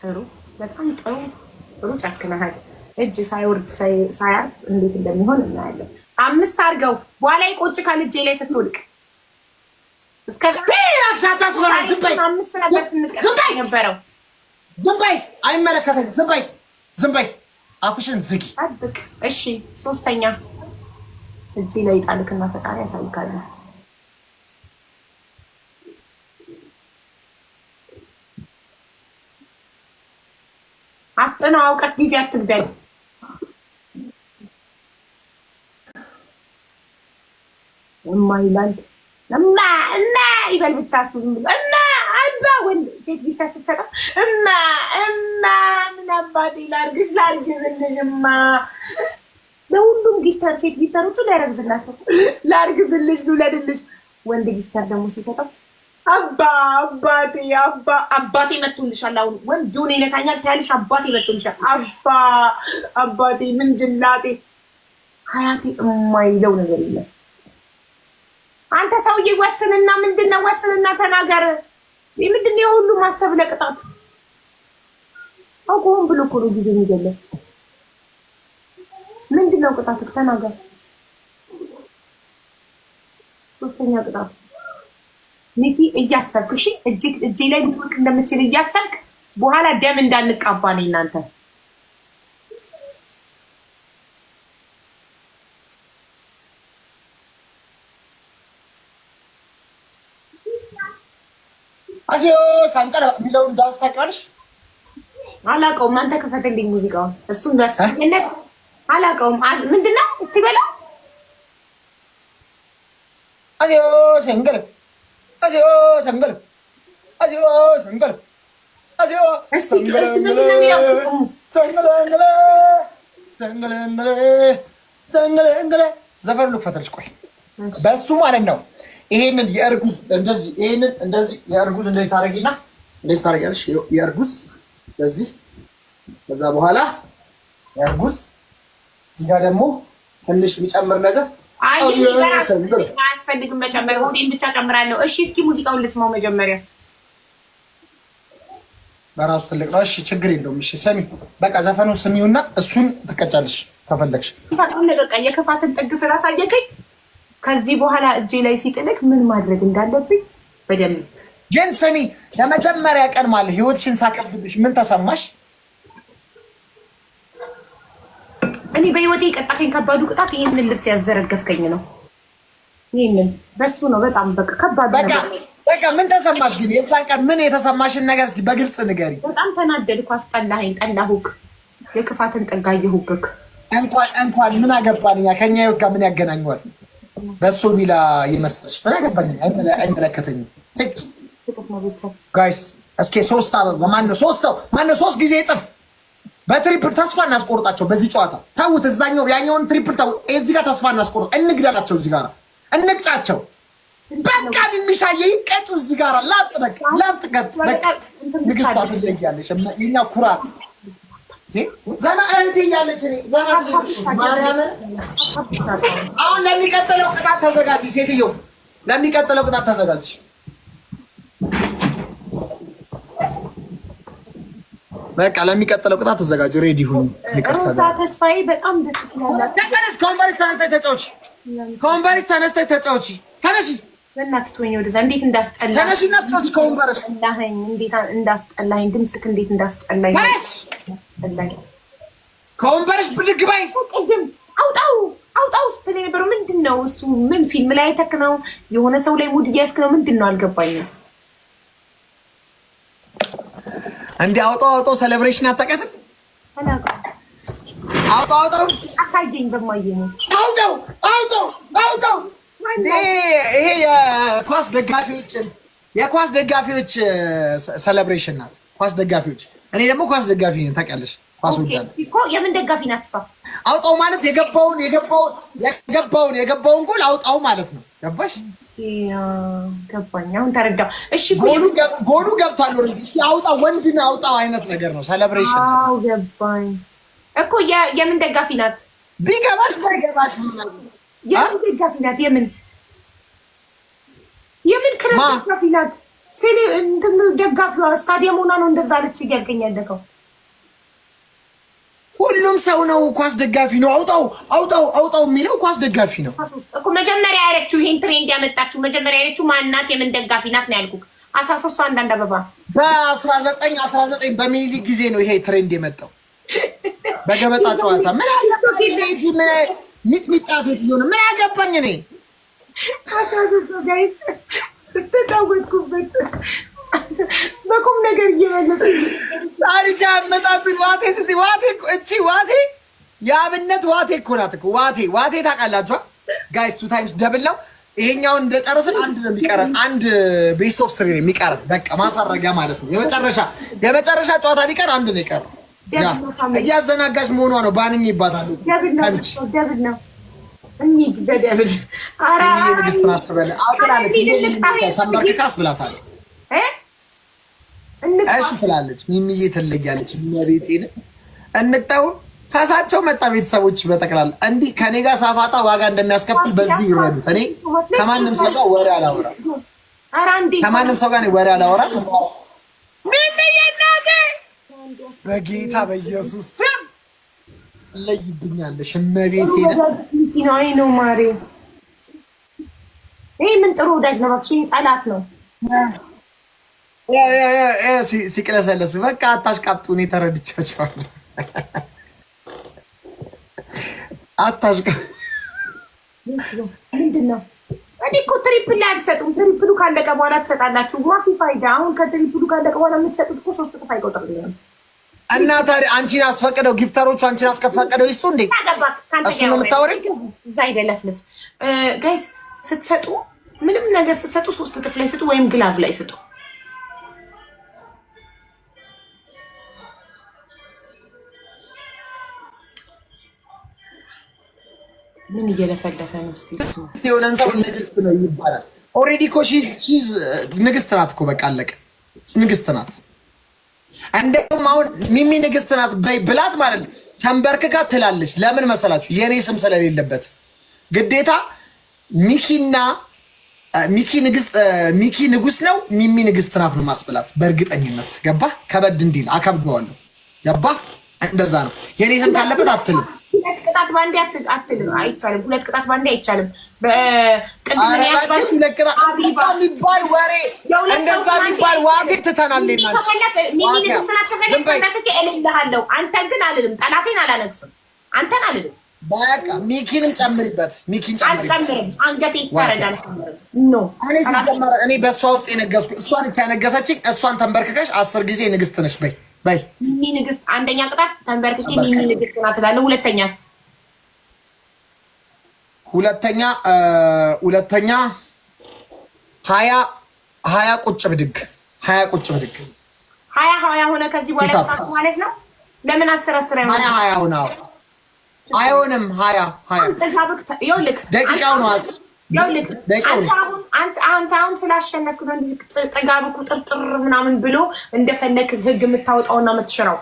ጥሩ በጣም ጥሩ ጥሩ ጨክነሃል። እጅ ሳይወርድ ሳያርፍ እንዴት እንደሚሆን እናያለን። 5 አድርገው በኋላ ይቆጭ ካል እጄ ላይ ስትወድቅ አምስት ነበር ስንቀር ነበረው። ዝም በይ አይመለከተኝም። ዝም በይ አፍሽን ዝጊ። ጠብቅ እሺ። 3ኛ እጄ ላይ ጣልክና ፈጣሪ ያሳይካል። አፍጥነው አውቀት ጊዜ አትግደል። እማ ይላል እማ ይበል ብቻ እሱ ዝም ብሎ እማ አባ ወንድ ሴት ጊፍታ ስትሰጠው እማ ምን አባቴ ላርግዝልሽማ። ለሁሉም ጊፍተር ሴት ጊፍተሮቹ ላያረግዝላቸው ላርግዝልሽ ልውለድልሽ። ወንድ ጊፍተር ደግሞ ሲሰጠው አባቴ መጥቶልሻል። አሁን ወንዱን ይነካኛል ታያለሽ። አባቴ መጥቶልሻል። አባቴ ምን ጅላጤ ሀያቴ የማይለው ነገር የለም። አንተ ሰውዬ ወስንና ምንድነው? ወስንና ተናገር። ምንድነው የሁሉ ማሰብ ለቅጣት? አውቆም ብሎ እኮ ነው ጊዜ የሚገለው። ምንድነው ቅጣቱ? ተናገር። 3ኛ ቅጣት ሚኪ እያሰብክ እሺ፣ እጄ ላይ ልትወርቅ እንደምችል እያሰብክ በኋላ ደም እንዳንቃባ ነው እናንተ። አዚዮ ሳንቀር የሚለውን ዳንስ ታውቂዋለሽ? አላውቀውም። አንተ ክፈትልኝ ሙዚቃውን። እሱም በስነት አላውቀውም። ምንድነው? እስቲ በላ አዚዮ ሰንገር አዚዮ ሰንገር አዚዮ ሰንገር አዚዮ ሰንገር ዘፈኑ ልክፈትልሽ። ቆይ በሱ ማለት ነው። ይሄንን የእርጉዝ እንደዚህ ይሄንን እንደዚህ የእርጉዝ እንደዚህ ታረጊና እንደዚህ ታረጊያለሽ። የእርጉዝ በዚህ ከዛ በኋላ የእርጉዝ እዚህ ጋር ደግሞ ትንሽ የሚጨምር ነገር አያስፈልግም መጨመር። ሆዴን ብቻ ጨምራለሁ። እሺ እስኪ ሙዚቃውን ልስማው መጀመሪያ። በራሱ ትልቅ ነው። እሺ ችግር የለውም። እሺ ስሚ በቃ ዘፈኑ ስሚውና እሱን ትቀጫለሽ ከፈለግሽ። በቃ የክፋትን ጥግ ስላሳየከኝ ከዚህ በኋላ እጄ ላይ ሲጥልክ ምን ማድረግ እንዳለብኝ በደንብ ግን ስሚ። ለመጀመሪያ ቀን ማለት ህይወትሽን ሳከብድብሽ ምን ተሰማሽ? እኔ በህይወቴ የቀጣከኝ ከባዱ ቅጣት ይሄንን ልብስ ያዘረገፍከኝ ነው። ይሄንን በሱ ነው በጣም በቃ ከባድ ነው። በቃ ምን ተሰማሽ ግን? የዛን ቀን ምን የተሰማሽን ነገር እስኪ በግልጽ ንገሪ። በጣም ተናደድኩ። አስጠላኸኝ፣ ጠላሁክ። የክፋትን ጥግ አየሁብክ። እንኳን ምን አገባንኛ? ከኛ ህይወት ጋር ምን ያገናኘዋል? በሱ ሚላ ይመስልሽ? ምን አገባኝ? አይመለከተኝም። ጋይስ እስኪ 3 አበባ ማነው 3 ሰው ማነው 3 ጊዜ እጥፍ በትሪፕል ተስፋ እናስቆርጣቸው በዚህ ጨዋታ። ታውት እዛኛው ያኛውን ትሪፕል ታው እዚህ ጋር ተስፋ እናስቆርጥ። እንግዳላቸው እዚህ ጋር እንቅጫቸው። በቃ የሚሻየ ይቀጩ እዚህ ጋር ላጥበቅ ላጥቀጥ በቃ ንግስታት ትለያለሽ። የኛ ኩራት ዘና እህቴ እያለች ዘና ማርያም። አሁን ለሚቀጥለው ቅጣት ተዘጋጅ ሴትዮ፣ ለሚቀጥለው ቅጣት ተዘጋጅ። በቃ ለሚቀጥለው ቅጣት ተዘጋጅ። ሬዲ ሁን። ሮዛ ተስፋዬ በጣም ደስ ይላል። ተነሽ፣ ከወንበርሽ ተነስተሽ ተጫውቺ። ከወንበርሽ ተነስተሽ ተጫውቺ። ተነሺ፣ በእናትህ ተወኝ። ወደዛ እንዴት እንዳስጠላኝ ተነሺ እና ተጫውቺ። ከወንበርሽ እንዳኸኝ እንዴት እንዳስጠላኝ፣ ድምፅክ እንዴት እንዳስጠላኝ። ተነሽ፣ ከወንበርሽ ብድግ በይ። ቅድም አውጣው ስትል የነበረው ምንድን ነው? እሱ ምን ፊልም ላይ አይተክ ነው? የሆነ ሰው ላይ ሙድ እያያዝክ ነው? ምንድን ነው? አልገባኝም። እንዴ አውጣው ሴሌብሬሽን አታውቃትም? አውጣው አሳየኝ። በማየኝ አውጣው። ይሄ የኳስ ደጋፊዎች ሴሌብሬሽን ናት። ኳስ ደጋፊዎች። እኔ ደግሞ ኳስ ደጋፊ ነኝ ታውቂያለሽ። ኳስ ወዳለሁ እኮ። የምን ደጋፊ ናት እሷ? አውጣው ማለት የገባውን ጎል አውጣው ማለት ነው። ገባሽ? ገባኝ። አሁን ተረዳው። እሺ ጎሉ ገብቷል። ኦሬዲ እስኪ አውጣው፣ ወንድ ነው አውጣው አይነት ነገር ነው። ሴሌብሬሽን ናት። አዎ ገባኝ እኮ። የምን ደጋፊ ናት? ቢገባሽ ባይገባሽ የምን ደጋፊ ናት? የምን ክለብ ደጋፊ ናት? ሲሊ እንትን ደጋፊዋ ስታዲየም ሆና ነው እንደዛ አለች እያልከኝ ያለከው። ሁሉም ሰው ነው ኳስ ደጋፊ ነው። አውጣው አውጣው አውጣው የሚለው ኳስ ደጋፊ ነው እኮ። መጀመሪያ ያለችው ይሄን ትሬንድ ያመጣችው መጀመሪያ ያለችው ማናት? የምን ደጋፊ ናት ነው ያልኩህ። 13 አንዳንድ አበባ በ1919 በሚኒሊክ ጊዜ ነው ይሄ ትሬንድ የመጣው በገበጣ ጨዋታ። ምን አለበት ልጅ ምን ሚጥሚጣ ሴትዮ ነው ምን ያገባኝ እኔ 13 ጋይስ ተጫወትኩበት በቁም ነገር እየመለሱ ታሪክ አመጣጡን ዋቴ ስቲ ዋቴ እቺ ዋቴ የአብነት ዋቴ እኮ ናት እኮ ዋቴ ታውቃላችሁ ጋይስ። 2 ታይምስ ደብል ነው። ይሄኛውን እንደጨረስን አንድ ነው የሚቀረን፣ አንድ ቤስት ኦፍ 3 ነው የሚቀረን። በቃ ማሳረጊያ ማለት ነው። የመጨረሻ ጨዋታ ሊቀር አንድ ነው የቀረው። እያዘናጋሽ መሆኗ ነው። ባንኝ ይባታሉ። ደብል ነው እንሂድ በደብል። ኧረ ንግስት ናት ትበል አውጥላለች። ተንበርክካስ ብላታለች። እሺ ትላለች። ሚሚዬ ትለያለች። ለቤቴን እንጣው ፈሳቸው መጣ። ቤተሰቦች በጠቅላላ እንዲህ ከኔ ጋር ሳፋጣ ዋጋ እንደሚያስከፍል በዚህ ይረዱት። እኔ ከማንም ሰው ጋር ወሬ አላወራም። ከማንም ሰው ጋር ወሬ አላወራም። ሚሚዬ እናቴ በጌታ በኢየሱስ ስም ለይብኛለሽ። እመቤቴን ነው ማሪ። ይሄ ምን ጥሩ ወዳጅ ነው። እባክሽ ጠላት ነው። ሲቅለሰለስ በቃ አታሽቃብጡ። እኔ ተረድቻቸዋለሁ። አታሽቃብጡ ምንድን ነው? እኔ እኮ ትሪፕል ላይ አትሰጡም። ትሪፕሉ ካለቀ በኋላ ትሰጣላችሁ። ማፊ ፋይዳ። አሁን ከትሪፕሉ ካለቀ በኋላ የምትሰጡት እኮ 3 እጥፍ አይቆጥርልኝም። እና ታዲያ አንቺን አስፈቅደው ጊፍተሮቹ አንቺን አስፈቅደው ይስጡ እንዴ? እሱ ነው የምታወሪው? እዛ አይደለፍልፍ ጋይስ። ስትሰጡ ምንም ነገር ስትሰጡ 3 እጥፍ ላይ ስጡ፣ ወይም ግላቭ ላይ ስጡ። ምን እየለፈለፈ ነው? እስቲ የሆነን ሰው ንግስት ነው ይባላል። ኦልሬዲ እኮ ሺዝ ንግስት ናት እኮ በቃ አለቀ። ንግስት ናት። እንደውም አሁን ሚሚ ንግስት ናት ብላት ማለት ነው ተንበርክካ ትላለች። ለምን መሰላችሁ? የኔ ስም ስለሌለበት ግዴታ ሚኪና ሚኪ ንጉስ ነው፣ ሚሚ ንግስት ናት ነው ማስበላት በእርግጠኝነት። ገባ? ከበድ እንዲል አከብደዋለሁ። ገባ? እንደዛ ነው። የኔ ስም ካለበት አትልም። 2 ቅጣት ባንዴ አትልም። አይቻልም። 2 ቅጣት ባንዴ አይቻልም። የሚባል ወሬ እንደዛ የሚባል ዋቴ ትተናል። እልልሃለሁ። አንተን ግን አልልም። ጠላቴን አላለቅስም። አንተን አልልም። በቃ ሚኪንም ጨምሪበት። ሚኪን ጨምሪበት። አንገቴ ይታረዳል። እኔ በእሷ ውስጥ የነገስኩ እሷን ብቻ ያነገሰችኝ። እሷን ተንበርክከሽ 10 ጊዜ ንግስት ነሽ በይ በይ። ሚሚ ንግስት አንደኛ ቅጣት ተንበርክኬ ሚሚ ንግስት ናት እላለሁ። ሁለተኛ 20 ቁጭ ብድግ 20 ሆነ። ከዚህ በኋላ ማለት ነው። ለምን 10 20 ሆነ? አይሆንም። 20 ደቂቃው ነው። አንተ አሁን ስላሸነፍክ ነው እንደዚህ ጥጋብ ቁጥርጥር ምናምን ብሎ እንደፈለክ ህግ የምታወጣውና የምትሽራው።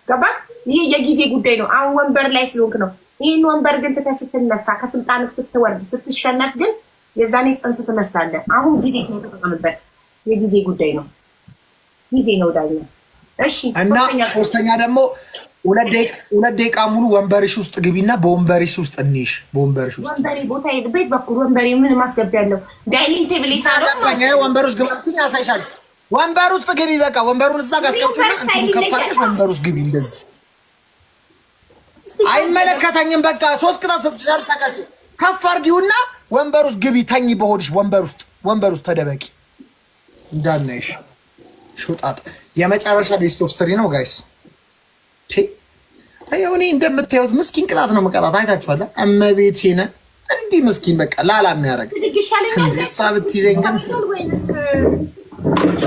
ገባክ? ይሄ የጊዜ ጉዳይ ነው። አሁን ወንበር ላይ ስለሆንክ ነው። ይህን ወንበር ግን ትተህ ስትነሳ፣ ከስልጣንክ ስትወርድ፣ ስትሸነፍ ግን የዛኔ ጽንስ ትመስላለህ። አሁን ጊዜ ነው፣ ተጠቀምበት። የጊዜ ጉዳይ ነው። ጊዜ ነው ዳኛ። እሺ። እና ሶስተኛ ደግሞ 2 ደቂቃ ሙሉ ወንበርሽ ውስጥ ግቢና በወንበርሽ ውስጥ እንይሽ። በወንበርሽ ውስጥ ወንበሬ ቦታ ቤት በኩል ወንበሬ ምን ማስገቢያ ያለው ዳይኒንግ ቴብል ይሳለው ወንበር ውስጥ ግቢ ያሳይሻል። ወንበር ውስጥ ግቢ። በቃ ወንበሩን እዛ ጋር አስቀምጪና እንትን ከፋርሽ ወንበር ውስጥ ግቢ። እንደዚህ አይመለከተኝም። በቃ 3 ቅጣት ስትሻል ታቃጭ ከፍ አድርጊውና ወንበር ውስጥ ግቢ። ተኝ በሆድሽ ወንበር ውስጥ ተደበቂ እንዳናይሽ። ሹጣጥ የመጨረሻ ቤስት ኦፍ 3 ነው ጋይስ። እኔ እንደምታዩት ምስኪን ቅጣት ነው መቀጣት። አይታችኋል። እመቤቴን እንዲህ ምስኪን በቃ ላላ የሚያደርግ እሷ ብትይዘኝ ግን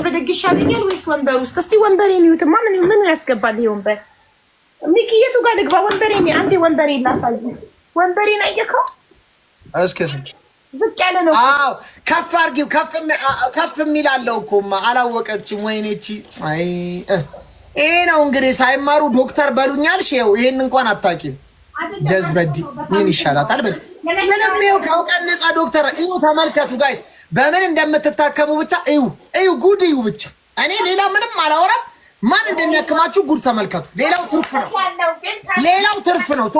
ብድግ ይሻለኛል ወይስ ወንበር ውስጥ? እስቲ ወንበሬን ይዩትማ። ምን ያስገባል ይሄ ወንበር? ሚኪየቱ ጋር ልግባ። ወንበሬን አንዴ ወንበሬን ላሳይ። ወንበሬን አየከው? እስኪ ዝቅ ያለ ነው። አዎ ከፍ አድርጊው። ከፍ የሚል አለው እኮ አላወቀችም። ወይኔ እቺ አይ ይሄ ነው እንግዲህ ሳይማሩ ዶክተር በሉኛል። ሼው ይሄን እንኳን አታውቂም። ጀዝበዲ ምን ይሻላታል? ምንም ይኸው ከእውቀት ነፃ ዶክተር ይኸው። ተመልከቱ ጋይስ በምን እንደምትታከሙ ብቻ እዩ እዩ፣ ጉድ እዩ ብቻ። እኔ ሌላ ምንም አላወራም። ማን እንደሚያክማችሁ ጉድ ተመልከቱ። ሌላው ትርፍ ነው፣ ሌላው ትርፍ ነው። ቶ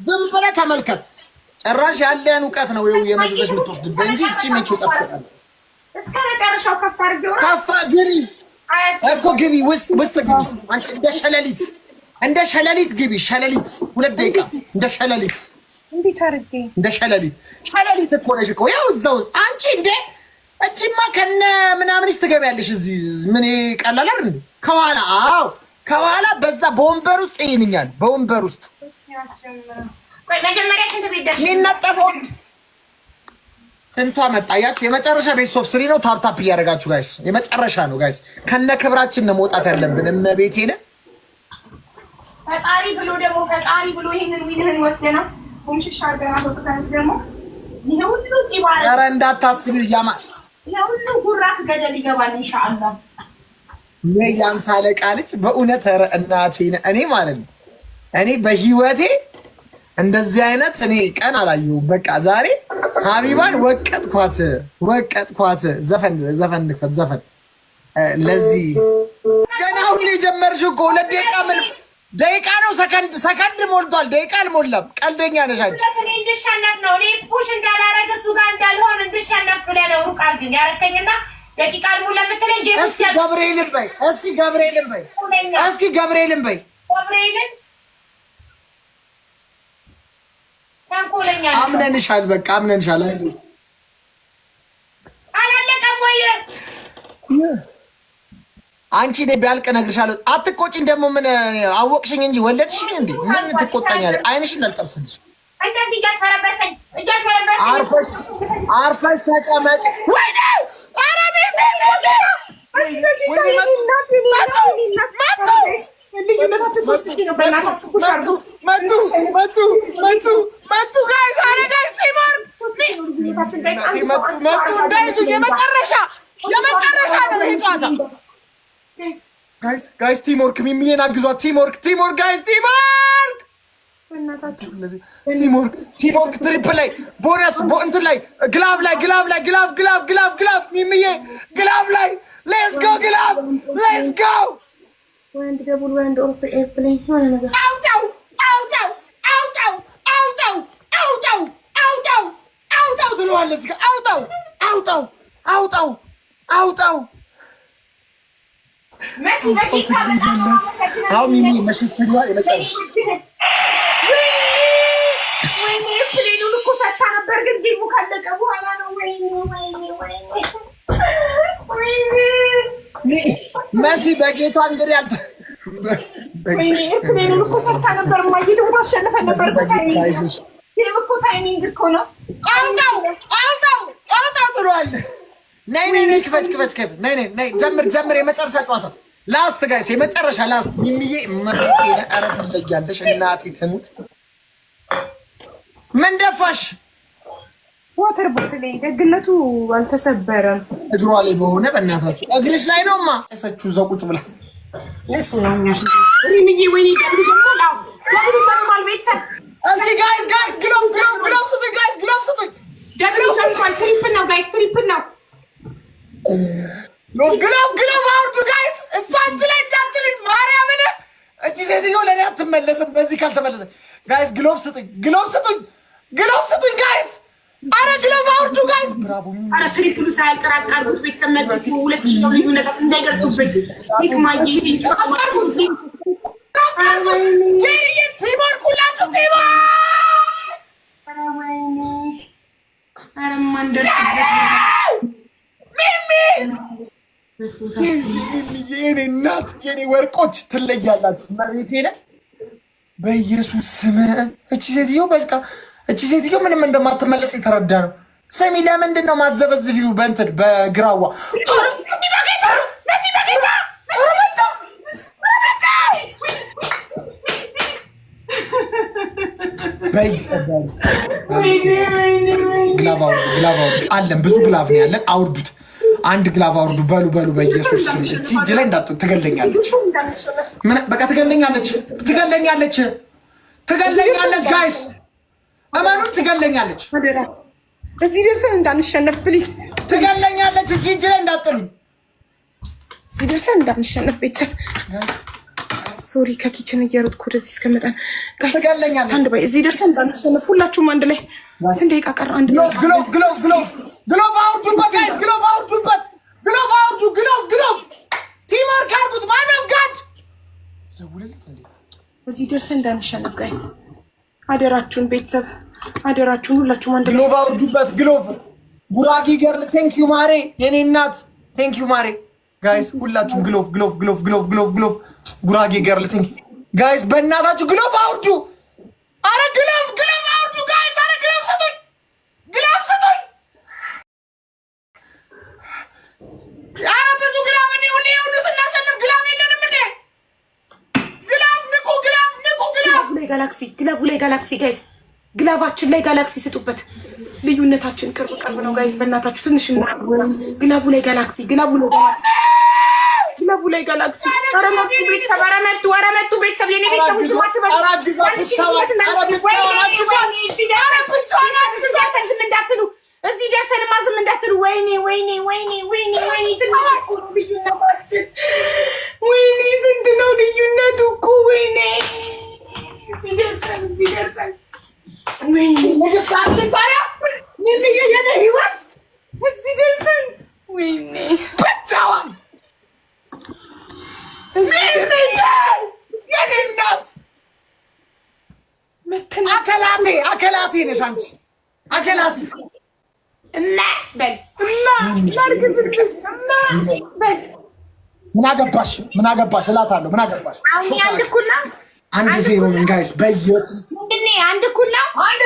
ዝም ብለህ ተመልከት። ጭራሽ ያለን እውቀት ነው ይኸው የመዘዘሽ የምትወስድብህ እንጂ እቺ መች እውቀት ትሰጣለህ? እስከ መጨረሻው ከፍ አድርጌው ከፍ ግቢ እኮ ግቢ፣ ውስጥ ግቢ። አንቺ እንደ ሸለሊት ግቢ። ሸለሊት 2 ደቂቃ እንደ ሸለሊት እንዴት አድርጌ እንደ ሸለሊት እኮ ነሽ እኮ ያው እዛው አንቺ እንደ እቺማ ከነ ምናምንሽ ትገቢያለሽ። እዚህ ምን ቀላል አይደል? ከኋላ አዎ፣ ከኋላ በዛ በወንበር ውስጥ ይሄንኛል። በወንበር ውስጥ ቆይ መጀመሪያ ሽንት ቤት ደርሽ የሚነጠፈው እንቷ መጣያችሁ። የመጨረሻ ቤት ሶፍ ስሪ ነው። ታፕ እያደረጋችሁ ጋይስ፣ የመጨረሻ ነው ጋይስ። ከነ ክብራችን ነው መውጣት ያለብን። እመቤቴን ፈጣሪ ብሎ ይሄንን ዊንህን ወስደና ወንሽሻ አርገና ተወጣን ደግሞ ይሄ ሁሉ ጢባራ ኧረ እንዳታስቢው ያማ ይሄ ሁሉ ጉራክ ገደል ይገባል ኢንሻአላህ። የያምሳ አለቃ ልጅ በእውነት ኧረ እናቴን እኔ ማለት ነው እኔ በህይወቴ እንደዚህ አይነት እኔ ቀን አላየሁም። በቃ ዛሬ ሀቢባን ወቀጥኳት። ዘፈን ንክፈት ዘፈን። ለዚህ ገና አሁን የጀመርሽው እኮ 2 ደቂቃ ምን ደቂቃ ነው? ሰከንድ ሞልቷል። ደቂቃ አልሞላም። ቀልደኛ ነሽ አንቺ። እኔ እንድሸነፍ ነው እኔ ፑሽ እንዳላረግ እሱ ጋር እንዳልሆን እንድሸነፍ ብለህ ነው ሩቅ አድርገኝ ያረከኝና ደቂቃ አልሞላ የምትለኝ ጌም እስኪ ገብርኤልን በይ። ገብርኤልን ተንኮለኛ አምነንሻል። በቃ አምነንሻል። አይዞሽ አላለቀም ወይ አንቺ እኔ ቢያልቅ እነግርሻለሁ። አትቆጪኝ ደግሞ ምን አወቅሽኝ እንጂ ወለድሽኝ እንዴ? ምን ትቆጣኛለሽ? አይንሽን አልጠብስልሽ። እንደዚህ እያትፈረበርከኝ አርፈሽ ተቀመጭ። ወይኔ ኧረ ልዩነታችን 3000 ነው። በእናታችሁ ፑሽ አድርጉ። መጡ ጋይስ፣ አረ ጋይስ መጡ እንዳይዙ። የመጨረሻ ነው ይሄ ጨዋታ ጋይስ። ቲምወርክ ሚሚዬን አግዟት። ቲምወርክ ጋይስ፣ ቲምወርክ ትሪፕል ላይ ቦነስ እንትን ላይ ግላቭ ሚሚዬ ግላቭ ላይ ሌትስ ጎ ወንድ ደቡል ወንድ ኦፍ ኤርፕሌን ሆነ ነገር አውጣው ትለዋለች። አውጣው አሁን ሚሚ መሸፈኛ የመጨረሻ ወይኔ ፕሌኑን እኮ ሰታ ነበር፣ ግን ጌሙ ካለቀ በኋላ ነው። ወይኔ መሲ በጌቷ እንግዲህ ወይኔ ፕሌኑን እኮ ሰታ ነበር። ማይሄድ እንኳን አሸንፈን ነበር። ጌም እኮ ታይሚንግ እኮ ነው። አውጣው ትሏል። ነይ ክፈች። ነይ ጀምር። የመጨረሻ ጨዋታ ላስት ጋይስ፣ የመጨረሻ ላስት። ሚሚዬ መሬቴ ኧረ ትለያለሽ። እናቴ ትሙት። ምን ደፋሽ? ዋተር ቦትል ደግነቱ አልተሰበረም። እግሯ ላይ በሆነ በእናታችሁ እግርሽ ላይ ነውማ እሰቹ እዛው ቁጭ ብላ እሱ ነው የሚያሽ ሚሚዬ። ወይኔ ደግነቱ ጀምሩ ቤተሰብ። እስኪ ጋይስ ግሎብ ስጡኝ ጋይስ፣ ግሎብ ስጡኝ። ትሪፕል ነው ጋይስ፣ ትሪፕል ነው። ግሎብ አውርዱ ጋይስ። እሷ አንቺ ላይ እንዳትልኝ ማርያምን። እቺ ሴትዮ ለእኔ አትመለስም በዚህ ካልተመለሰ። ጋይስ ግሎብ ስጡኝ ጋይስ። አረ ግሎብ አውርዱ ጋይስ። ብራቮ። አረ ትሪፕሉ ሳያልቀራቃሉት ቤተሰብ መጥቶ 2000 ነው ልዩነት እንዳይገርቱበት። ቲምወርክ ሁላችሁ የኔ እናት የኔ ወርቆች ትለያላችሁ። መሬቴ ነ በኢየሱስ ስም። እቺ ሴትዮ ምንም እንደማትመለስ የተረዳ ነው። ስሚ፣ ለምንድን ነው ማትዘበዝፊው? በእንትን በግራዋ ግላቭ አውርዱ። አለን ብዙ ግላቭ ነው ያለን። አውርዱት። አንድ ግላቭ አውርዱ። በሉ በኢየሱስ ስም። እቺ እጅ ላይ እንዳት ትገለኛለች። በቃ ትገለኛለች ጋይስ፣ እመኑን ትገለኛለች። እዚህ ደርሰን እንዳንሸነፍ ፕሊዝ። ትገለኛለች። እጅ ላይ እንዳጥሉኝ እዚህ ደርሰን እንዳንሸነፍ ቤተሰብ ሶሪ ከኪችን እየሮጥኩ ወደዚህ እስከመጣ ትገለኛለች። አንድ ባይ እዚህ ደርሰን እንዳንሸነፍ ሁላችሁም አንድ ላይ ስንት ደቂቃ ቀረ? አንድ ደቂቃ ግሎቭ አውርዱበት ጋይስ፣ ግሎቭ አውርዱበት፣ ግሎቭ አውርዱ፣ ግሎቭ ቲምወርክ አድርጉት። ማን ኦፍ ጋድ እዚህ ደርሰን እንዳንሸነፍ ጋይስ አደራችሁን፣ ቤተሰብ አደራችሁን፣ ሁላችሁም አንድ ላይ ግሎቭ አውርዱበት። ግሎቭ ጉራጌ ገርል ቴንክ ዩ ማሬ፣ የኔ እናት ቴንክ ዩ ማሬ። ጋይስ ሁላችሁም ግሎቭ ጉራጌ ገርል ቴንክ ጋይስ፣ በእናታችሁ ግሎቭ አውርዱ። አረ ግሎቭ አውርዱ ጋይስ፣ አረ ግሎቭ ስጡኝ፣ ግሎቭ ስጡኝ። አረ ብዙ ግሎቭ እኔ ሁሉ ስናሸንፍ ግሎቭ የለንም እንዴ? ግሎቭ ንቁ፣ ግሎቭ ግላቡ ላይ ጋላክሲ ጋይስ፣ ግላቫችን ላይ ጋላክሲ ስጡበት። ልዩነታችን ቅርብ ነው ጋይስ፣ በእናታችሁ ትንሽ ግላቡ ላይ ጋላክሲ፣ ግላቡ ላይ ጋላክሲ። ኧረ መጡ ቤተሰብ፣ ኧረ መጡ ቤተሰብ፣ የኔ ቤተሰቦች ዝም እንዳትሉ፣ እዚህ ደርሰንማ ዝም እንዳትሉ። ወይኔ ወይኔ ስንት ነው ልዩነቱ እኮ ወይኔ እዚህ ደርሰን ወይኔ ህይወት እዚህ ደርሰን ወይኔ ብቻዋን አከላቴ ነሽ አንቺ አከላቴ። ምን አገባሽ እላታለሁ። ምን አገባሽ? አንድ ዜሮ ነን ጋይስ፣ በኢየሱስ አንድ እኩል ነው። አንድ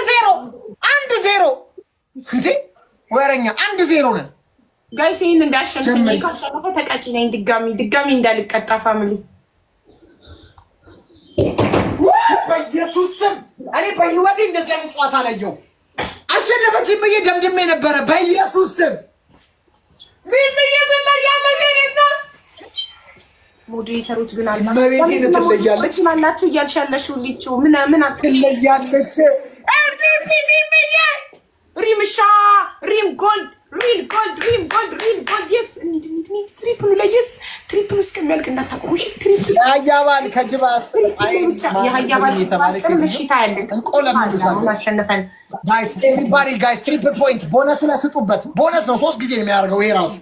ዜሮ እንዴ ወረኛ፣ አንድ ዜሮ ነን ጋይስ። ይሄን እንዳሸንፈኝ ካሸነፈ ተቀጪ ነኝ። ድጋሚ እንዳልቀጣ ፋሚሊ። በኢየሱስ ስም እኔ በህይወቴ እንደዚህ አይነት ጨዋታ አላየሁም። አሸነፈችኝ ብዬ ደምድሜ ነበረ። በኢየሱስ ስም ምን ያለኝና ሞዴሬተሮች ግን አላ መቤቴን ትለያለች ስላላችሁ እያልሽ ያለሽው ሊቹ ምን ትለያለች። ሪምሻ ሪም ጎልድ ሪል ጎልድ የስ እንሂድ ትሪፕሉ ላይ የስ ትሪፕሉ እስከሚያልቅ እንዳታቆሙ። እሺ ትሪፕል ያያባል ከጅባ ያያባል ምሽታ ያለን አሸነፈን ጋይስ። ኤቭሪባዲ ጋይስ ትሪፕል ፖይንት ቦነሱ ላይ ስጡበት። ቦነስ ነው 3 ጊዜ ነው የሚያደርገው ይሄ ራሱ።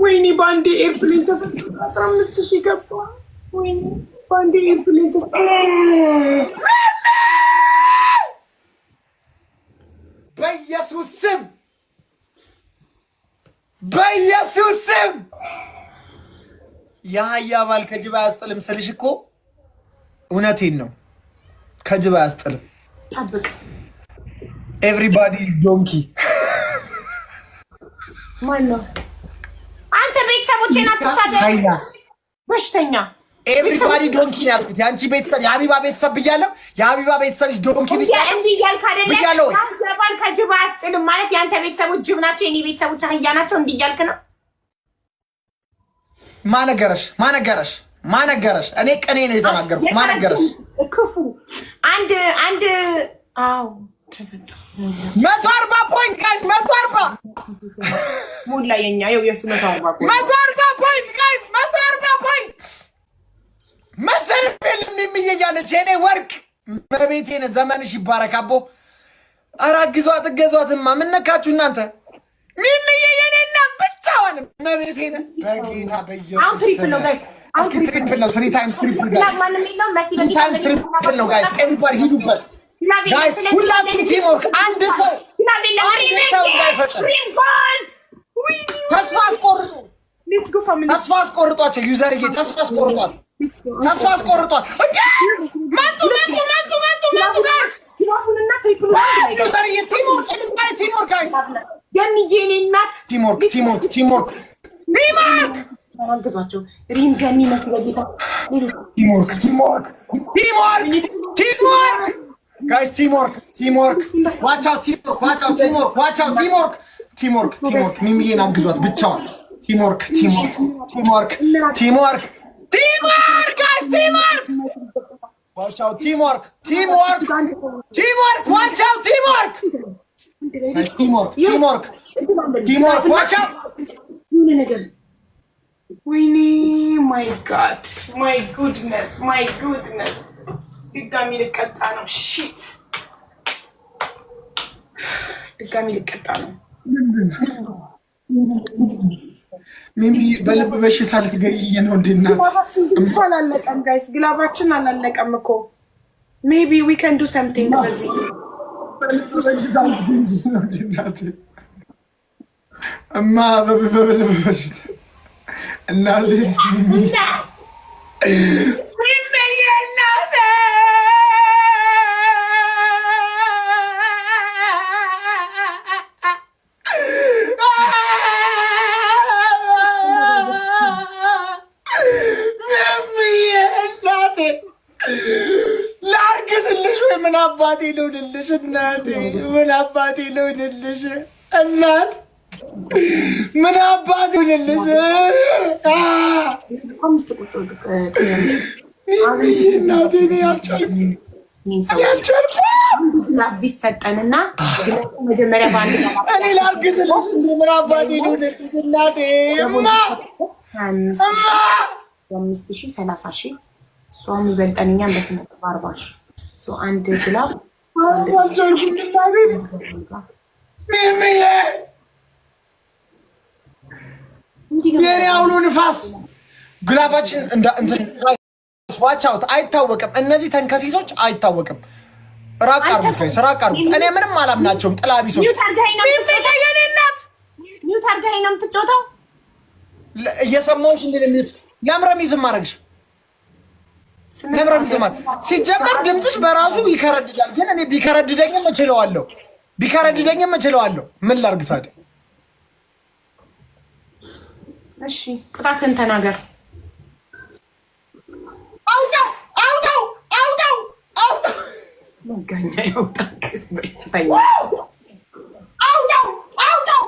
ወይኔ ባንዴ ኤርፕሌን ተሰጥቶ 15,000 ገባ። ወይኔ ባንዴ ኤርፕሌን ተሰጥቶ በኢየሱስ ስም የአህያ ባል ከጅብ አያስጥልም ስልሽ እኮ እውነቴን ነው። ከጅብ አያስጥልም። ጠብቅ። ኤቭሪባዲ ኢዝ ዶንኪ። ማን ነው አንተ? ቤተሰቦቼን አትሳደብ በሽተኛ። ኤቭሪባዲ ዶንኪ ነው ያልኩት። የአንቺ ቤተሰብ የሀቢባ ቤተሰብ ብያለሁ። የሀቢባ ቤተሰብ ዶንኪ ብያለሁ። እንዲህ እያልክ አይደለ? ባል ከጅብ አያስጥልም ማለት የአንተ ቤተሰቦች ጅብ ናቸው፣ የኔ ቤተሰቦች አህያ ናቸው። እንዲህ እያልክ ነው። ማነገረሽ? እኔ ቅኔ ነው የተናገርኩት። ማነገረሽ? ክፉ አንድ አዎ 140 ፖይንት ጋይስ፣ 140 ሙላ የኛ የሱ 140 ፖይንት ጋይስ፣ 140 ፖይንት መሰለኝ። የሚያያለች የኔ ወርቅ መቤቴን ዘመንሽ ይባረክ አቦ። ኧረ አግዟት እገዟትማ። ምን ነካችሁ እናንተ? ሚሚዬ የኔ እናት ብቻዋን መቤቴን በጌታ በኢየሱስ አሁን ትሪፕል ነው ጋይስ። እስኪ ትሪፕል ነው 3 ታይምስ ትሪፕል ጋይስ፣ 3 ታይምስ ትሪፕል ነው ጋይስ። ኤቭሪባዲ ሂዱበት ጋይስ፣ ሁላችሁም ቲምወርክ። አንድ ሰው እንዳይፈጠር ተስፋ አስቆርጧቸው። ዩዘርዬ ተስፋ አስቆርጧት። መጡ ጋይስ። ዩዘርዬ ቲምወርክ ጋይስ። ገንዬ እኔ እናት ቲምወርክ አግዟቸው። ሪም ገኒ መስለኝ ጌታ ቲምወርክ ጋይስ፣ ዋች አውት ቲምወርክ። ሚሚዬን አግዟት ብቻዋን። ቲምወርክ ጋይስ፣ ዋች አውት ቲምወርክ ቲምወርክ ቲምወርክ ዋች አውት ቲምወርክ ቲምወርክ ቲምወርክ ቲምወርክ ዋች አውት የሆነ ነገር ወይኔ ማይ ጋድ ማይ ጉድነስ ማይ ጉድነስ ድጋሚ ልቀጣ ነው ሺት ድጋሚ ልቀጣ ነው ሜቢ በልብ በሽታ ልትገይኝ ነው እንዴ እናት አላለቀም ጋይስ ግላባችን አላለቀም እኮ ሜቢ ዊ ካን ዱ ሰምቲንግ በዚህ እማ በልብ በሽታ እናቴ ላርግዝልሽ ወይ ምን አባቴ ልሆንልሽ እናቴ ምን አባቴ ልሆንልሽ እናት ምን አባቴ ልሆንልሽ እናቴ እኔ አልቻልኩም ቢሰጠንና መጀመሪያ እኔ ላርግዝልሽ ምን አባቴ ልሆንልሽ እናቴ እማ 5,030,000 እሷም ይበልጠን እኛም በስንት 40,000 አንድ ግላብ የኔ አውሎ ንፋስ ግላባችን ዋች አውት አይታወቅም። እነዚህ ተንከሲሶች አይታወቅም። ራቅ አርጉት ጋይስ ራቅ አርጉት። እኔ ምንም አላምናቸውም። ጥላቢሶች ሚውት አርጋኸኝ ነው የምትጫወተው እየሰማሁሽ እንደ ሚውት ለምረሚት ማድረግሽ ለምረሚት ማለት ሲጀመር ድምፅሽ በራሱ ይከረድዳል። ግን እኔ ቢከረድደኝም እችለዋለሁ ምን ላርግ ታዲያ? እሺ ቅጣትን ተናገር። አውጣው መጋኛ ያውጣክ በይተኛ አውጣው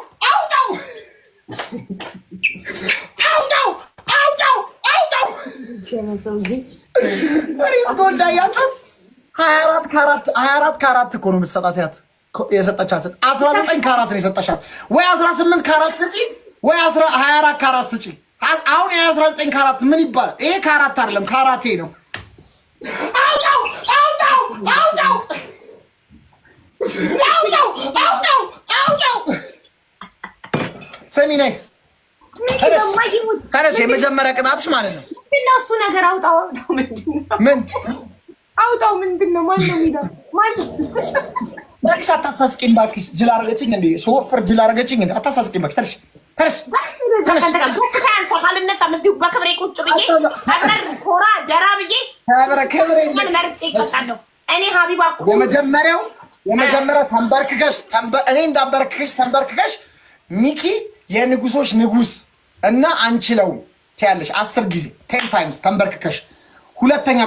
ጎልዳያችሁት 24 ካራት እኮ ነው የምትሰጣት የሰጠቻትን 19 ካራት ነው የሰጠሻት። ወይ 18 ካራት ስጪ ወይ 24 ካራት ስጪ። አሁን የ19 ካራት ምን ይባላል? ይሄ ካራት አይደለም ካራቴ ነው። አውጣው ስሚ ነይ ተነስ። የመጀመሪያ ቅጣትሽ ማለት ነው ምንድነው እሱ ነገር? አውጣው ምንድን ነው? ማን ነው የሚለው? እባክሽ አታሳስቂኝ እባክሽ። ጅል አደረገችኝ እንደ ስወፍር ጅል አደረገችኝ እንደ አታሳስቂኝ እባክሽ። ተነሽ አልነሳም። እዚሁ በክብሬ ቁጭ ብዬ ኮራ ደራ ብዬ መርጬ ይቀጣለሁ። እኔ ሀቢባ እኮ የመጀመሪያው ተንበርክከሽ እኔ እንዳንበርክከሽ ተንበርክከሽ ሚኪ የንጉሶች ንጉስ እና አንችለውም ትያለሽ 10 ጊዜ 10 ታይምስ ተንበርክከሽ። ሁለተኛ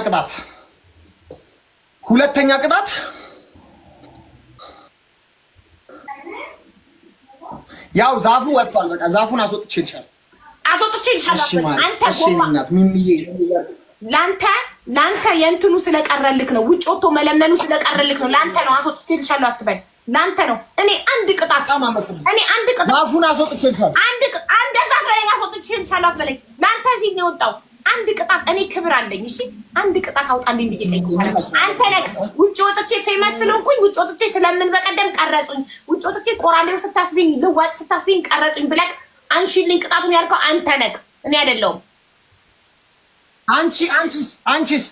ቅጣት ያው ዛፉ ወጥቷል። በቃ ዛፉን አስወጥቼልሻለሁ። አንተ ጎማ ላንተ የእንትኑ ስለቀረልክ ነው። ውጭ ወጥቶ መለመኑ ስለቀረልክ ነው። ላንተ ነው አስወጥቼልሻለሁ አትበል። ላንተ ነው። እኔ አንድ ቅጣት ዛፉን አስወጥቼልሻለሁ። እንደዛ በለኝ። አስወጥቼልሻለሁ አትበለኝ። ላንተ እዚህ ነው የወጣው። አንድ ቅጣት እኔ ክብር አለኝ። እሺ አንድ ቅጣት አውጣልኝ ብዬ ጠይቄ አንተ ነህ ውጭ ወጥቼ ፌመስ ስለሆንኩኝ ውጭ ወጥቼ ስለምን በቀደም ቀረጹኝ፣ ውጭ ወጥቼ ቆራሌው ስታስቢኝ ልዋጭ ስታስቢኝ ቀረጹኝ ብለህ አንሺልኝ ቅጣቱን ያልከው አንተ ነህ፣ እኔ አይደለሁም። አንቺስ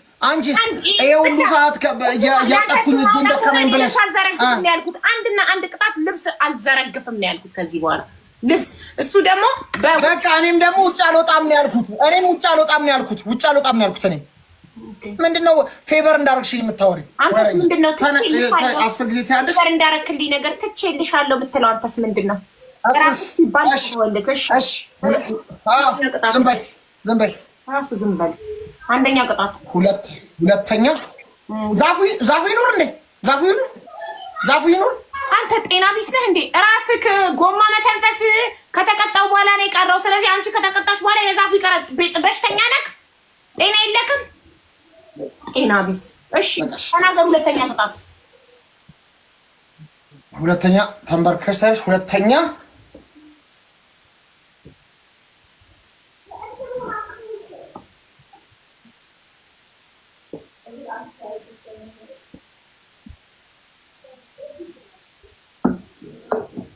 ይሄ ሁሉ ሰዓት ያጠፍኩኝ እጄ እንደከመኝ ብለሽ አልዘረግፍም ነው ያልኩት። አንድ ቅጣት ልብስ አልዘረግፍም ነው ያልኩት ከዚህ በኋላ ልብስ። እሱ ደግሞ በቃ እኔም ደግሞ ውጭ አልወጣም ነው ያልኩት። ውጭ አልወጣም ነው ያልኩት። እኔ ምንድነው ፌቨር እንዳረግሽኝ የምታወሪው? አንተስ ምንድነው 10 ጊዜ ትያለሽ ፌቨር እንዳረክልኝ ነገር ትቼልሻለሁ ብትለው አንተስ ምንድነው? ራስህ ሲባል ተወልከሽ። እሺ ዝም በይ ራስህ ዝም በል። አንደኛ ቅጣት። ሁለተኛ ዛፉ ይኑር እንዴ? ዛፉ ይኑር። አንተ ጤና ቢስ ነህ እንዴ? ራስህ ጎማ መተንፈስ ከተቀጣው በኋላ ነው የቀረው። ስለዚህ አንቺ ከተቀጣሽ በኋላ የዛፉ ይቀራል። በሽተኛ ነህ፣ ጤና የለክም። ጤና ቢስ። እሺ ተናገር። ሁለተኛ ቅጣት ሁለተኛ ተንበርከሽ ሁለተኛ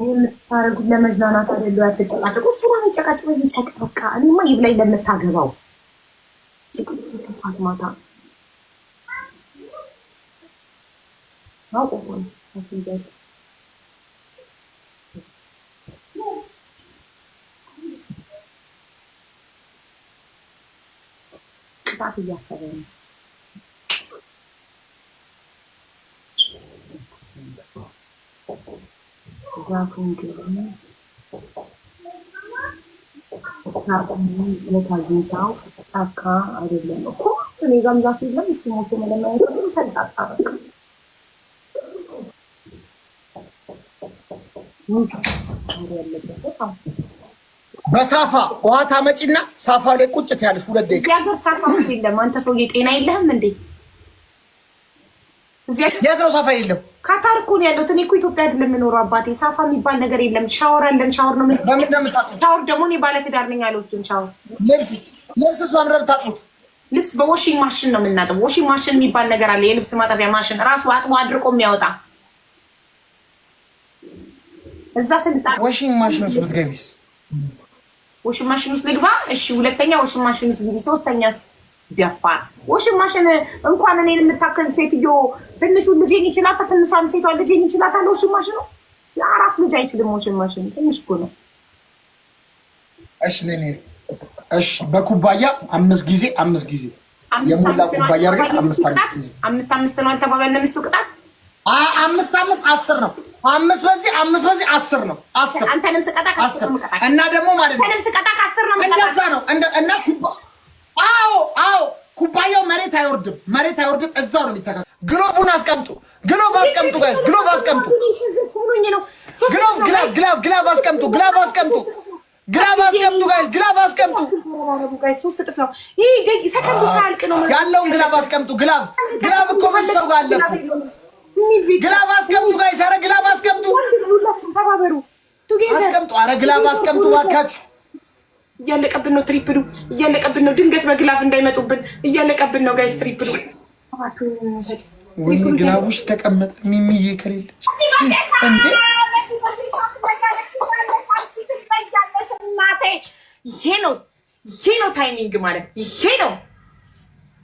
የምታረጉት ለመዝናናት አይደለም። ያተጨቃጨቁ ሱራ ተጨቃጭቁ ይጨቅ በቃ እኔማ ይብላኝ ለምታገባው ጭቅጭቅ ማታ አውቆኝ አፍንጫ ቅጣት እያሰበ ነው። ዛፉን ግን የታዩታው ጫካ አይደለም እኮ እኔ ጋም ዛፍ የለም። እሱ ሞቶ መለማየት ተንጣጣ በቃ በሳፋ ውሃ ታመጪና ሳፋ ላይ ቁጭት ያለሽ 2 ደቂቃ። እዚህ ሀገር ሳፋ የለም። አንተ ሰውዬ ጤና የለህም እንዴ? የት ነው ሳፋ የለም? ካታር እኮ ነው ያለሁት። እኔ እኮ ኢትዮጵያ አይደለም የምኖረው አባቴ። ሳፋ የሚባል ነገር የለም። ሻወር አለን። ሻወር ነው ምን? በምን ነው የምታጥቡት? ሻወር ደግሞ እኔ ባለትዳር ነኝ አልወስድም ሻወር። ልብስስ በምን ነው የምታጥቡት? ልብስ በዎሺንግ ማሽን ነው የምናጥበው። ዎሺንግ ማሽን የሚባል ነገር አለ። የልብስ ማጠቢያ ማሽን ራሱ አጥቦ አድርቆ የሚያወጣ እዛ ስልጣ ዋሽንግ ማሽን ውስጥ ብትገቢስ? ዋሽንግ ማሽን ውስጥ ልግባ? እሺ ሁለተኛ ዋሽንግ ማሽን ውስጥ ግቢ። ሶስተኛስ ደፋር። ዋሽንግ ማሽን እንኳን እኔን የምታከል ሴትዮ ትንሹን ልጄን ይችላታ፣ ትንሿን ሴቷን ልጄን ይችላታል። ዋሽንግ ማሽን ነው የአራስ ልጅ አይችልም። ዋሽንግ ማሽን ትንሽ እኮ ነው። እሺ ነኝ። እሺ በኩባያ 5 ጊዜ 5 ጊዜ የሙላ ኩባያ አድርገን 5 ጊዜ 5 ነው አልተባባልንም? እሱ ቅጣት 5 10 ነው። 5 በዚህ 10 ነው። 10 አንተንም ስቀጣ ከ10 ነው። እና ደግሞ ማለት ነው አንተንም ስቀጣ ከ10 ነው። እንደዛ ነው። እና አዎ ኩባያው መሬት አይወርድም። እዛው ነው የሚተካከለው። ግሎቡን አስቀምጡ። ግሎብ አስቀምጡ ጋይስ። ግሎብ አስቀምጡ። ግላብ አስቀምጡ። ግላብ አስቀምጡ ጋይስ። ግላብ አስቀምጡ። 3 እጥፍ ነው ይሄ። ሰከንዱ ሳያልቅ ነው ያለውን ግላብ አስቀምጡ። ግላብ እኮ ብዙ ሰው ጋር አለ እኮ። ግላብ አስቀምጡ ጋይስ። ኧረ ግላብ አስቀምጡ። ተባበሩ። አስቀምጡ። ኧረ ግላብ አስቀምጡ ባካችሁ። እያለቀብን ነው። ትሪፕሉ እያለቀብን ነው። ድንገት በግላፍ እንዳይመጡብን እያለቀብን ነው ጋይስ። ትሪፕሉ ወይ ግላቡሽ ተቀመጠ። ሚሚዬ ከሌለች እንዴ ይሄ ነው ታይሚንግ ማለት ይሄ ነው።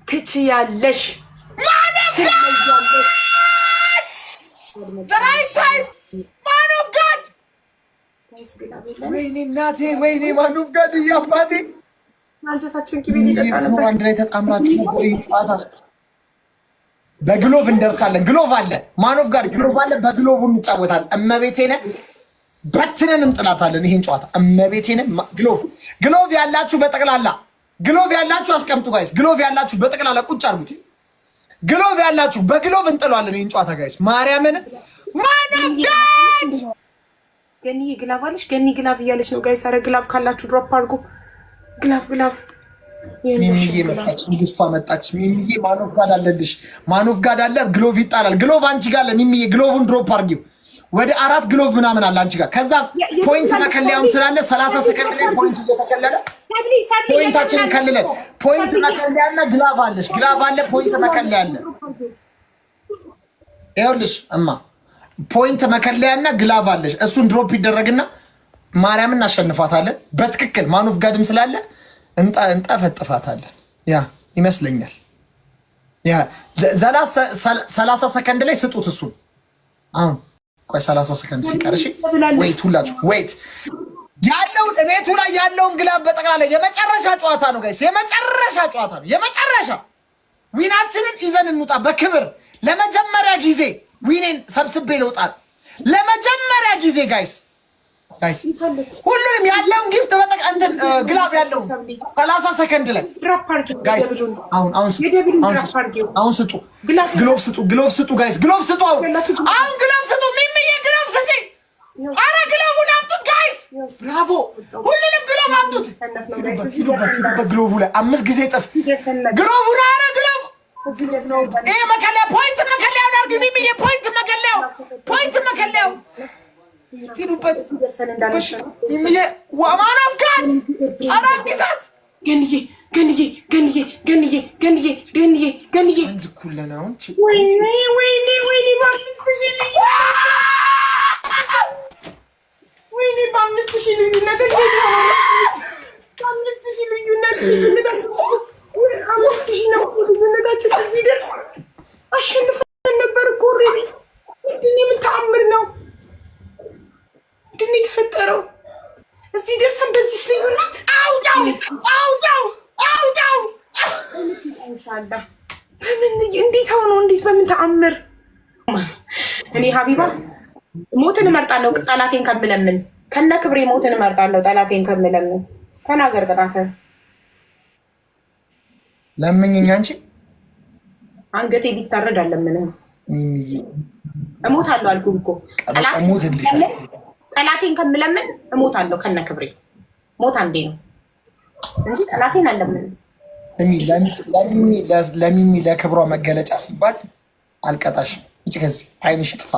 ትችያለሽ ማለት ወይኔ እናቴ ወይኔ ማኑፍ ጋር እያባቴ አንድ ላይ ተጣምራችሁ ነበር። ጨዋታ በግሎቭ እንደርሳለን። ግሎቭ አለ ማኑፍ ጋር ግሎቭ አለ። በግሎቭ እንጫወታለን። እመቤቴን በትነን እንጥላታለን። ይሄን ጨዋታ እመቤቴን ግሎቭ ያላችሁ በጠቅላላ ግሎቭ ያላችሁ አስቀምጡ ጋይስ። ግሎቭ ያላችሁ በጠቅላላ ቁጭ አድርጉት። ግሎቭ ያላችሁ በግሎቭ እንጥሏለን ይሄን ጨዋታ ጋይስ። ማርያምን ማኑፍ ጋር ገኒ ግላቭ አለሽ። ገኒ ግላቭ እያለች ነው ጋይስ። ኧረ ግላቭ ካላችሁ ድሮፕ አድርጉ። ግላቭ ሚሚዬ መጣች። ንግስቷ መጣች። ሚሚዬ ማኑፍ ጋር አለልሽ። ማኑፍ ጋር አለ። ግሎቭ ይጣላል። ግሎቭ አንቺ ጋር አለ። ሚሚዬ ግሎቭን ድሮፕ አድርጊው። ወደ 4 ግሎቭ ምናምን አለ አንቺ ጋር። ከዛ ፖይንት መከለያም ስላለ 30 ሰከንድ ላይ ፖይንት እየተከለለ ፖይንታችንን ከልለን ፖይንት መከለያና ግላቭ አለሽ። ግላቭ አለ። ፖይንት መከለያ አለ። ይኸውልሽ እማ ፖይንት መከለያና ግላቭ አለሽ። እሱን ድሮፕ ይደረግና ማርያምን እናሸንፋታለን። በትክክል ማኑፍ ጋድም ስላለ እንጠፈጥፋታለን። ያ ይመስለኛል። ያ 30 ሰከንድ ላይ ስጡት እሱን። አሁን ቆይ 30 ሰከንድ ሲቀርሽ ወይት ሁላችሁ ወይት ያለውን ቤቱ ላይ ያለውን ግላቭ በጠቅላላ የመጨረሻ ጨዋታ ነው ጋይስ። የመጨረሻ ጨዋታ ነው። የመጨረሻ ዊናችንን ይዘን እንውጣ በክብር ለመጀመሪያ ጊዜ ዊኔን ሰብስቤ ልውጣት ለመጀመሪያ ጊዜ ጋይስ። ሁሉንም ያለውን ጊፍት እንትን ግላቭ ያለው 30 ሰከንድ ላይ ጋይስ። አሁን ስጡ። ግሎቭ ስጡ ጋይስ። ግሎቭ ስጡ። አሁን ግሎቭ ስጡ። ሚሚዬ ግሎቭ ስጪ። አረ ግሎቭን አምጡት ጋይስ። ብራቮ። ሁሉንም ግሎቭ አምጡት። ሂዱበት ግሎቭ ላይ 5 ጊዜ ጥፍ ግሎቭን። አረ ግሎቭ ይሄ መከለያ ፖይንት መከለያው አድርጊ ሚሚዬ ፖይንት መከለያው ሂዱበት ሚሚዬ ዋማን አፍጋን አራግዛት ገንዬ አንድ ኩለናውን ወይኔ በአምስት ሺህ ልዩነት አምስት ሺህ ነው ልዩነታችን። እዚህ ደርስ አሸንፈን ነበር እኮ ኦልሬዲ። ምንድን የምን ተአምር ነው? ምንድን የተፈጠረው? እዚህ ደርሰን በዚህ ልዩነት አውዳው ኢንሻአላህ። በምን እንዴት ሆኖ እንዴት በምን ተአምር? እኔ ሀቢባ ሞትን እመርጣለሁ ጠላቴን ከምለምን፣ ከነ ክብሬ ሞትን እመርጣለሁ ጠላቴን ከምለምን። ተናገር ቅጣት ለምኝኝ አንቺ አንገቴ ቢታረድ አለምንም እሞታለሁ አልኩህ እኮ ጠላቴን ከምለምን እሞታለሁ ከነ ክብሬ። ሞት አንዴ ነው እንጂ ጠላቴን አለምንም። ለሚሚ ለክብሯ መገለጫ ሲባል አልቀጣሽም። እጭ ከዚህ አይንሽ ጥፋ።